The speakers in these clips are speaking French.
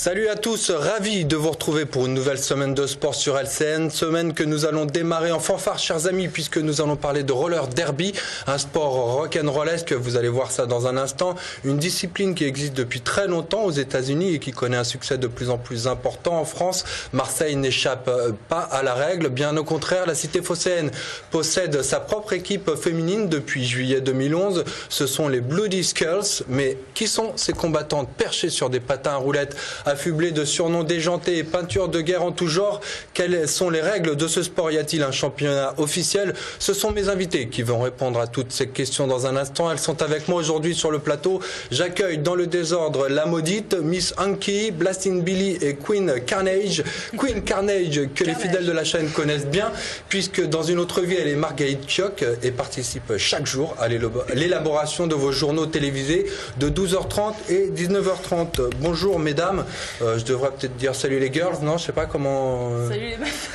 Salut à tous, ravi de vous retrouver pour une nouvelle semaine de sport sur LCN, semaine que nous allons démarrer en fanfare chers amis puisque nous allons parler de roller derby, un sport rock'n'rollesque, vous allez voir ça dans un instant, une discipline qui existe depuis très longtemps aux États-Unis et qui connaît un succès de plus en plus important en France. Marseille n'échappe pas à la règle, bien au contraire, la cité phocéenne possède sa propre équipe féminine depuis juillet 2011, ce sont les Bloody Skulls, mais qui sont ces combattantes perchées sur des patins à roulettes affublés de surnoms déjantés et peintures de guerre en tout genre? Quelles sont les règles de ce sport? Y a-t-il un championnat officiel? Ce sont mes invités qui vont répondre à toutes ces questions dans un instant. Elles sont avec moi aujourd'hui sur le plateau. J'accueille dans le désordre la maudite, Miss Anki, Blasting Billy et Queen Carnage. Queen Carnage que les fidèles de la chaîne connaissent bien puisque dans une autre vie elle est Marguerite Chioc et participe chaque jour à l'élaboration de vos journaux télévisés de 12h30 et 19h30. Bonjour mesdames. Je devrais peut-être dire salut les girls, non? Je sais pas comment. Salut les meufs.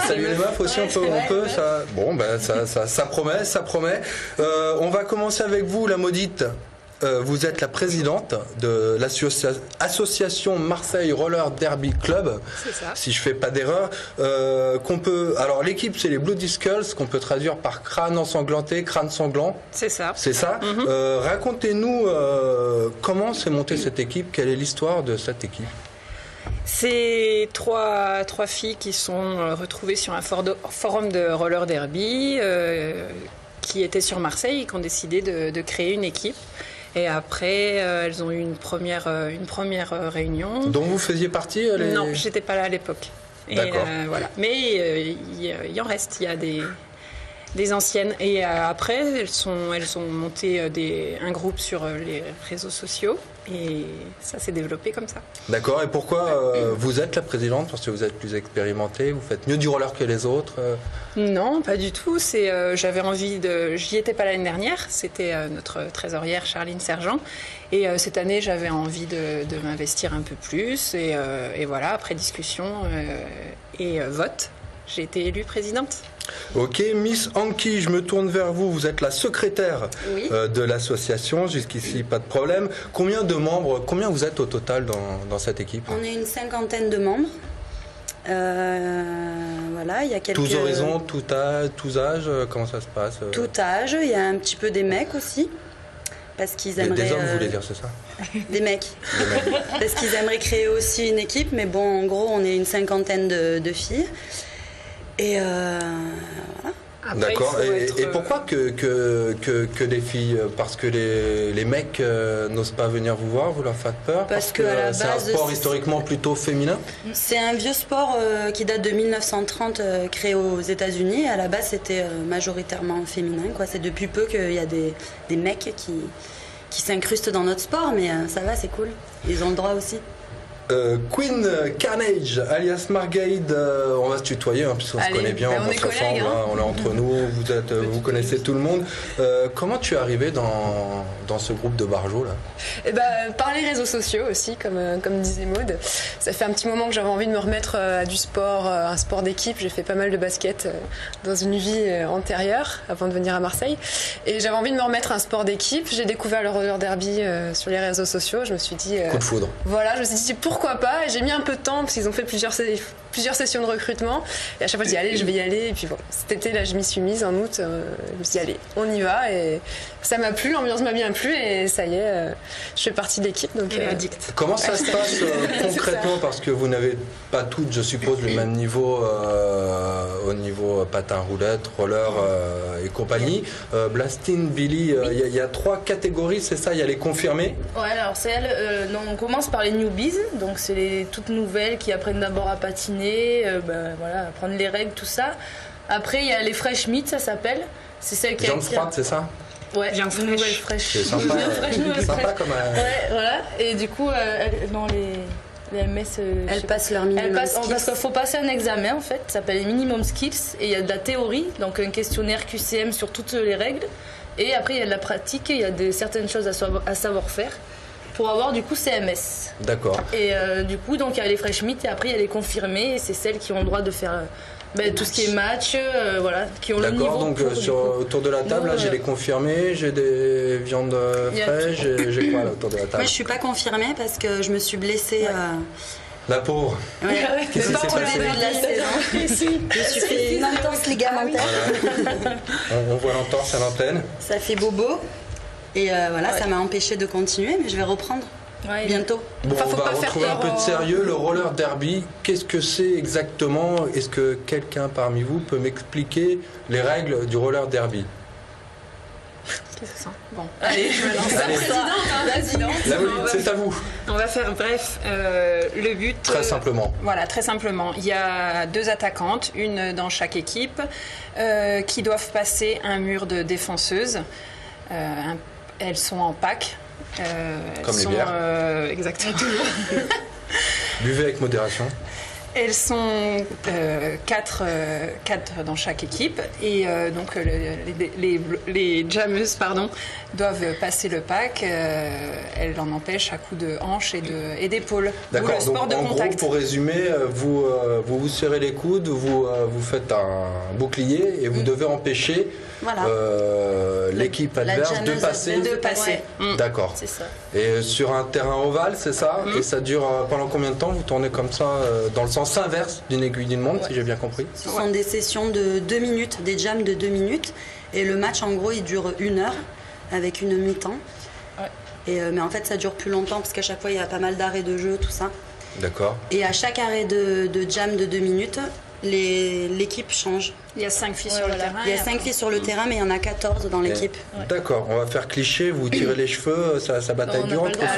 Salut les meufs aussi, ouais, on peut. Ça... Bon, ben ça promet, ça promet. On va commencer avec vous, la maudite. Vous êtes la présidente de l'association Marseille Roller Derby Club. C'est ça. Si je fais pas d'erreur, alors l'équipe c'est les Bloody Skulls qu'on peut traduire par crâne ensanglanté, crâne sanglant. C'est ça. C'est ça. Racontez-nous comment s'est montée cette équipe, quelle est l'histoire de cette équipe? C'est trois filles qui sont retrouvées sur un forum de roller derby qui était sur Marseille et qui ont décidé de créer une équipe. Et après, elles ont eu une première réunion. Dont vous faisiez partie Non, j'étais pas là à l'époque. D'accord. Voilà. Mais il en reste, il y a des anciennes. Et après, elles ont monté un groupe sur les réseaux sociaux. Et ça s'est développé comme ça. D'accord. Et pourquoi vous êtes la présidente? Parce que vous êtes plus expérimentée, vous faites mieux du roller que les autres? Non, pas du tout. J'avais envie de... J'y étais pas l'année dernière. C'était notre trésorière Charline Sergent. Et cette année, j'avais envie de m'investir un peu plus. Et voilà, après discussion et vote, j'ai été élue présidente. Ok, Miss Anki, je me tourne vers vous. Vous êtes la secrétaire de l'association. Jusqu'ici, pas de problème. Combien de membres, combien vous êtes au total dans cette équipe? On est une 50aine de membres. Voilà, il y a quelques... Tous horizons, tous âges, comment ça se passe? Tout âge, il y a un petit peu des mecs aussi. Parce qu'ils aimeraient... Des hommes, vous voulez dire, c'est ça? Des mecs. Parce qu'ils aimeraient créer aussi une équipe. Mais bon, en gros, on est une 50aine de filles. Et voilà. Après, d'accord. Et pourquoi que des filles? Parce que les mecs n'osent pas venir vous voir, vous leur faites peur? Parce que c'est un sport historiquement plutôt féminin? C'est un vieux sport qui date de 1930, créé aux États-Unis. À la base, c'était majoritairement féminin, quoi. C'est depuis peu qu'il y a des mecs qui s'incrustent dans notre sport, mais ça va, c'est cool. Ils ont le droit aussi. Queen Carnage, alias Marguerite, on va se tutoyer hein, puisqu'on se connaît bien, on bosse ensemble, hein. On est entre nous, vous connaissez tout le monde. Comment tu es arrivée dans ce groupe de barjots là? Par les réseaux sociaux aussi, comme disait Maud. Ça fait un petit moment que j'avais envie de me remettre à du sport, un sport d'équipe. J'ai fait pas mal de basket dans une vie antérieure avant de venir à Marseille. Et j'avais envie de me remettre à un sport d'équipe. J'ai découvert le roller derby sur les réseaux sociaux. Je me suis dit... coup de foudre. Voilà, je me suis dit pourquoi pas. Et j'ai mis un peu de temps parce qu'ils ont fait plusieurs sessions de recrutement. Et à chaque fois, je dis allez, je vais y aller. Et puis bon, cet été, là, je m'y suis mise en août. Je me suis dit allez, on y va. Et ça m'a plu, l'ambiance m'a bien plu. Et ça y est, je fais partie de l'équipe. Donc, addict. Comment ça se passe concrètement? Parce que vous n'avez pas toutes, je suppose, le même niveau au niveau patin roulette, roller et compagnie. Blasting Billy, il y a 3 catégories, c'est ça? Il y a les confirmés? Ouais, alors c'est elle. On commence par les newbies, donc c'est les toutes nouvelles qui apprennent d'abord à patiner, voilà, apprendre les règles, tout ça. Après, il y a les fresh meat, ça s'appelle. C'est celle qui Jump froide, c'est ça? Ouais, bien nouvelle fraîche. C'est sympa, sympa comme ouais, voilà. Et du coup, dans les MS, elles passent leur minimum skills. Parce qu'il faut passer un examen en fait, ça s'appelle les minimum skills. Et il y a de la théorie, donc un questionnaire QCM sur toutes les règles. Et après, il y a de la pratique, il y a certaines choses à savoir faire pour avoir du coup CMS. D'accord. Et du coup, donc il y a les fresh meat et après il y a les confirmés. Et c'est celles qui ont le droit de faire tout ce qui est match, voilà, qui ont le niveau. D'accord, donc autour de la table, là, j'ai les confirmés, j'ai des viandes fraîches, j'ai quoi là autour de la table? Moi, je suis pas confirmée parce que je me suis blessée. La pauvre. Ouais. Qu'est-ce qui s'est Au passé? début de la saison. Je me suis fait une entorse ligamentaire. Voilà. On voit l'entorse à l'antenne. Ça fait bobo. Et voilà, ça m'a empêché de continuer, mais je vais reprendre bientôt. Bon, Enfin, on faut va pas faire retrouver un peur peu de sérieux. Le roller derby, qu'est-ce que c'est exactement? Est-ce que quelqu'un parmi vous peut m'expliquer les règles du roller derby? Qu'est-ce que c'est ça? Bon. Allez, je me lance. Vas-y. Là, c'est à vous. On va faire, bref, le but... Très simplement. Voilà, très simplement. Il y a 2 attaquantes, une dans chaque équipe, qui doivent passer un mur de défenseuses. Elles sont en pack. Comme les bières. Exactement. Buvez avec modération. Elles sont 4 dans chaque équipe et donc les jammeuses doivent passer le pack. Elles en empêchent à coups de hanches et d'épaules. D'accord, Le sport donc de en contact. gros, pour résumer, vous serrez les coudes, vous faites un bouclier et vous devez empêcher l'équipe adverse de passer. Ouais. D'accord. C'est ça. Et sur un terrain ovale, c'est ça? Et ça dure pendant combien de temps? Vous tournez comme ça dans le sens inverse d'une aiguille d'une montre, si j'ai bien compris? Ce sont des sessions de 2 minutes, des jams de 2 minutes. Et le match, en gros, il dure 1 heure avec une mi-temps. Ouais. Mais en fait, ça dure plus longtemps parce qu'à chaque fois, il y a pas mal d'arrêts de jeu, tout ça. D'accord. Et à chaque arrêt de jam de 2 minutes, l'équipe change. Il y a 5 filles sur le terrain. Il y a 5 filles sur le terrain, mais il y en a 14 dans l'équipe. D'accord, on va faire cliché, vous tirez les cheveux, ça bataille dure entre filles.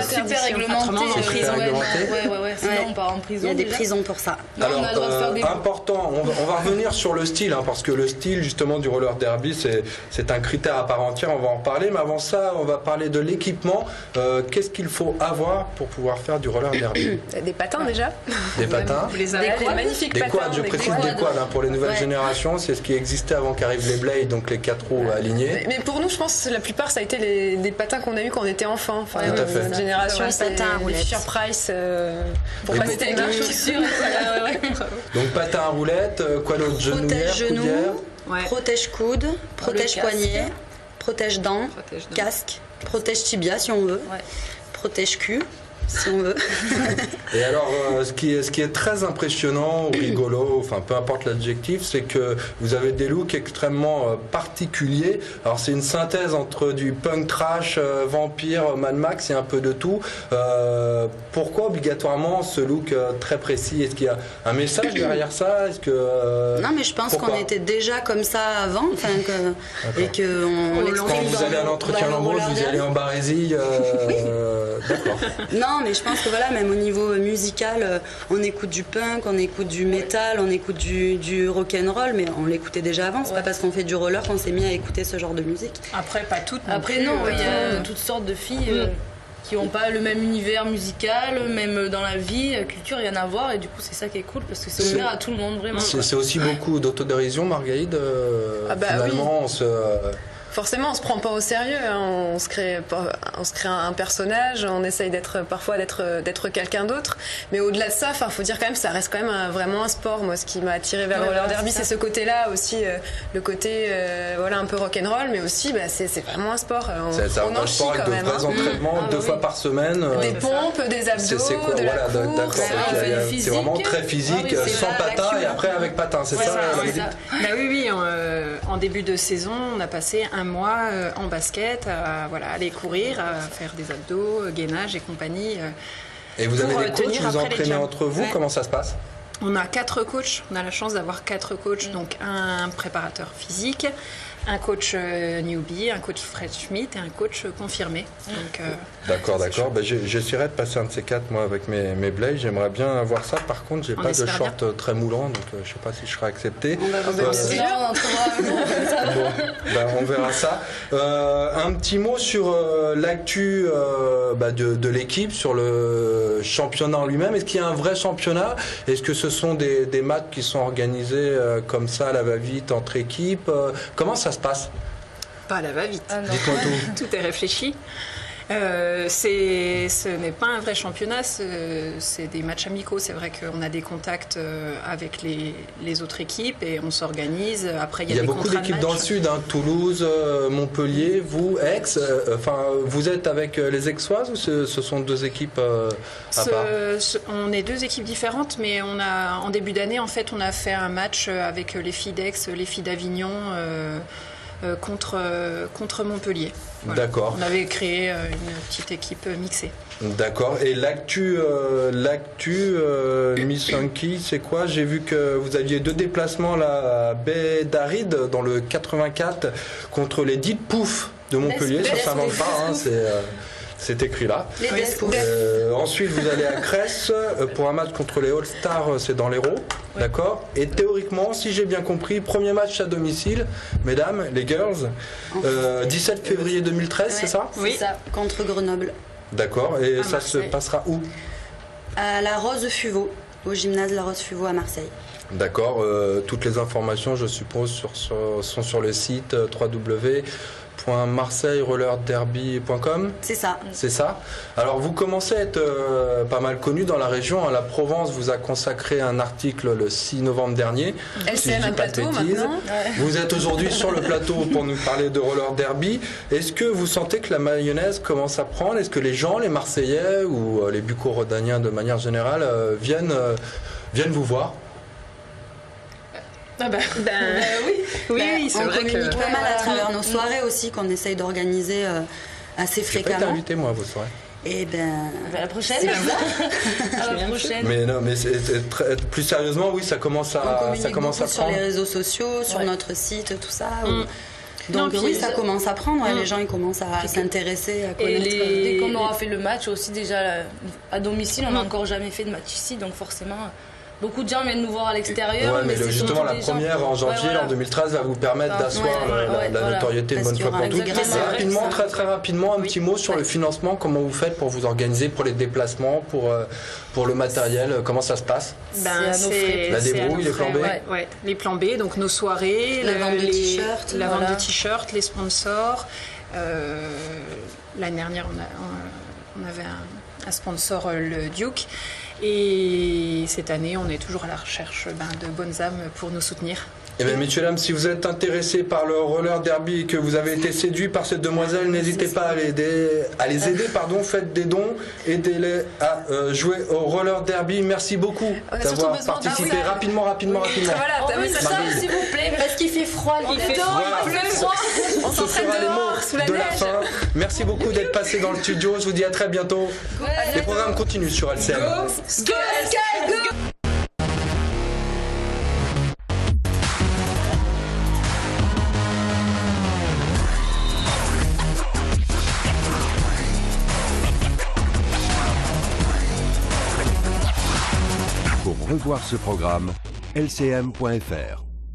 C'est super réglementé. C'est super réglementé. Ouais. Sinon, on part en prison. Il y a des déjà. prisons pour ça. Non, on a le droit de faire des... Important, on va revenir sur le style, parce que le style justement du roller derby, c'est un critère à part entière, on va en parler, mais avant ça, on va parler de l'équipement. Qu'est-ce qu'il faut avoir pour pouvoir faire du roller derby? Des patins déjà. Des patins? Les avez, Des magnifiques Des patins. quads, je précise des quads, pour les nouvelles générations, c'est ce qui existait avant qu'arrivent les blades, donc les 4 roues alignés. Mais pour nous, je pense que la plupart, ça a été des patins qu'on a eu quand on était enfant. Enfin, Tout à fait. notre génération, Ouais, c'est patins à des roulettes. Fisher Price pour Et passer Avec les les marches. chaussures. Donc patins à roulettes, quoi d'autre? Genouillère, Protège genoux, coudière. Ouais. protège coude, protège casque. poignet, protège dents, Protège dents. casque, protège tibia si on veut, Ouais. protège cul si on veut. Et alors, ce qui est très impressionnant ou rigolo, enfin peu importe l'adjectif, c'est que vous avez des looks extrêmement particuliers. Alors c'est une synthèse entre du punk trash, vampire, Mad Max et un peu de tout. Pourquoi obligatoirement ce look très précis? Est-ce qu'il y a un message derrière ça? Est-ce que Non, mais je pense pourquoi qu'on était déjà comme ça avant, et que on Quand l'exprime vous allez à l'entretien d'embauche, vous allez en barésie. D'accord. Non, mais je pense que voilà, même au niveau musical, on écoute du punk, on écoute du métal, on écoute du rock'n'roll, mais on l'écoutait déjà avant. C'est pas parce qu'on fait du roller qu'on s'est mis à écouter ce genre de musique. Après, pas toutes. Après, non, il y a toutes sortes de filles qui n'ont pas le même univers musical, même dans la vie, la culture, rien à voir. Et du coup, c'est ça qui est cool parce que c'est ouvert à tout le monde, vraiment. C'est aussi beaucoup d'autodérision, Marguerite. Finalement, on se... Forcément, on se prend pas au sérieux. Hein. On se crée un personnage. On essaye parfois d'être quelqu'un d'autre. Mais au-delà de ça, faut dire quand même, ça reste quand même vraiment un sport. Moi, ce qui m'a attiré vers le roller derby, c'est ce côté-là aussi, le côté un peu rock'n'roll, mais aussi, c'est vraiment un sport. C'est un sport avec de vrais entraînements 2 fois par semaine. Des pompes, des abdos, c'est quoi, de la d'accord. course. C'est vraiment très physique, sans patin et après avec patin, c'est ça? Bah oui, en début de saison, on a passé un mois en basket, à aller courir, à faire des abdos, gainage et compagnie. Et vous avez des coachs, vous entraînez entre vous, Ouais. comment ça se passe? On a 4 coachs, on a la chance d'avoir 4 coachs, donc un préparateur physique, un coach newbie, un coach Fred Schmidt et un coach confirmé. Donc, D'accord. J'essaierai de passer un de ces 4 moi avec mes blades. J'aimerais bien voir ça. Par contre, j'ai pas de short très moulant, donc je sais pas si je serai accepté. On verra ça. Un petit mot sur l'actu de l'équipe, sur le championnat en lui-même. Est-ce qu'il y a un vrai championnat? Est-ce que ce sont des matchs qui sont organisés comme ça à la va-vite entre équipes? Comment ça se passe? pas à la va-vite. Dites-moi tout. Tout est réfléchi. Ce n'est pas un vrai championnat, c'est des matchs amicaux. C'est vrai qu'on a des contacts avec les autres équipes et on s'organise. Après, il y a des beaucoup d'équipes dans le sud, hein, Toulouse, Montpellier, vous, Aix. Vous êtes avec les Aixoises ou ce sont deux équipes à part? On est deux équipes différentes, mais en début d'année, en fait, on a fait un match avec les filles d'Aix, les filles d'Avignon. Contre Montpellier. Voilà. D'accord. On avait créé une petite équipe mixée. D'accord. Et l'actu Miss Hunky, c'est quoi? J'ai vu que vous aviez 2 déplacements là, à Baie d'Aride dans le 84 contre les Dites Pouf de Montpellier. Ça s'invente pas, hein, c'est écrit là. Ensuite, vous allez à Cresse pour un match contre les All-Stars, c'est dans l'Hérault. Oui. D'accord. Et théoriquement, si j'ai bien compris, premier match à domicile, mesdames, les girls, 17 février 2013, c'est ça? Oui, c'est ça, contre Grenoble. D'accord. Et ça se passera où? À la Rose Fuveau, au gymnase La Rose Fuveau à Marseille. D'accord. Toutes les informations, je suppose, sont sur le site www.marseille-rollerderby.com. C'est ça. C'est ça. Alors vous commencez à être pas mal connu dans la région. La Provence vous a consacré un article le 6 novembre dernier. LCM un plateau maintenant. Vous êtes aujourd'hui sur le plateau pour nous parler de roller derby. Est-ce que vous sentez que la mayonnaise commence à prendre? Est-ce que les gens, les Marseillais ou les Bucco-Rodaniens de manière générale viennent vous voir? Oui, c'est on vrai communique pas mal à travers nos soirées aussi qu'on essaye d'organiser assez fréquemment. Je peux t'inviter moi à vos soirées. Et à la prochaine. À la prochaine. Mais non, mais plus sérieusement, oui, ça commence à prendre. Sur les réseaux sociaux, sur notre site, tout ça. Donc oui, ça commence à prendre. Les gens ils commencent à s'intéresser, à connaître. Dès qu'on aura fait le match aussi déjà à domicile, on n'a encore jamais fait de match ici, donc forcément. Beaucoup de gens viennent nous voir à l'extérieur. Ouais, mais justement, la première en janvier, en 2013, va vous permettre d'asseoir la notoriété une bonne fois pour toutes. Rapidement, très rapidement, un petit mot sur le financement. Comment vous faites pour vous organiser, pour les déplacements, pour le matériel? Comment ça se passe? La débrouille, les plans B. Ouais, les plans B, donc nos soirées, la vente de t-shirts, la vente de t-shirts, les sponsors. L'année dernière, on avait un sponsor, le Duke. Et cette année, on est toujours à la recherche de bonnes âmes pour nous soutenir. Eh bien, messieurs, dames, si vous êtes intéressés par le roller derby et que vous avez été séduits par cette demoiselle, n'hésitez pas à les aider, faites des dons, aidez-les à jouer au roller derby. Merci beaucoup d'avoir participé. Rapidement. Voilà, ça, s'il vous plaît, parce qu'il fait froid. Il fait froid. On s'entraîne dehors de la fin. Merci beaucoup d'être passé dans le studio. Je vous dis à très bientôt. Les programmes continuent sur LCM. Go. Pour revoir ce programme, lcm.fr.